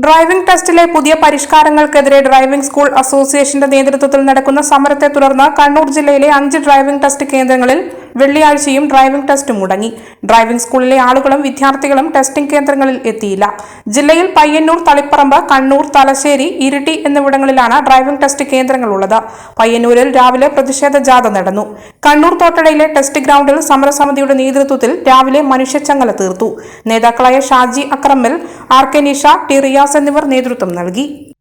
Driving ടെസ്റ്റിലെ പുതിയ പരിഷ്കാരങ്ങൾക്കെതിരെ driving school അസോസിയേഷന്റെ നേതൃത്വത്തിൽ നടക്കുന്ന സമരത്തെ തുടർന്ന് കണ്ണൂർ ജില്ലയിലെ 5 ഡ്രൈവിംഗ് ടെസ്റ്റ് കേന്ദ്രങ്ങളിൽ വെള്ളിയാഴ്ചയും ഡ്രൈവിംഗ് ടെസ്റ്റ് മുടങ്ങി. ഡ്രൈവിംഗ് സ്കൂളിലെ ആളുകളും വിദ്യാർത്ഥികളും ടെസ്റ്റിംഗ് കേന്ദ്രങ്ങളിൽ എത്തിയില്ല. ജില്ലയിൽ പയ്യന്നൂർ, തളിപ്പറമ്പ്, കണ്ണൂർ, തലശ്ശേരി, ഇരിട്ടി എന്നിവിടങ്ങളിലാണ് ഡ്രൈവിംഗ് ടെസ്റ്റ് കേന്ദ്രങ്ങളുള്ളത്. പയ്യന്നൂരിൽ രാവിലെ പ്രതിഷേധ ജാഥ നടന്നു. കണ്ണൂർ തോട്ടടയിലെ ടെസ്റ്റ് ഗ്രൗണ്ടിൽ സമരസമിതിയുടെ നേതൃത്വത്തിൽ രാവിലെ മനുഷ്യച്ചങ്ങല തീർത്തു. നേതാക്കളായ ഷാജി അക്രമൽ, R K Nisha, T Riyas എന്നിവർ നേതൃത്വം നൽകി.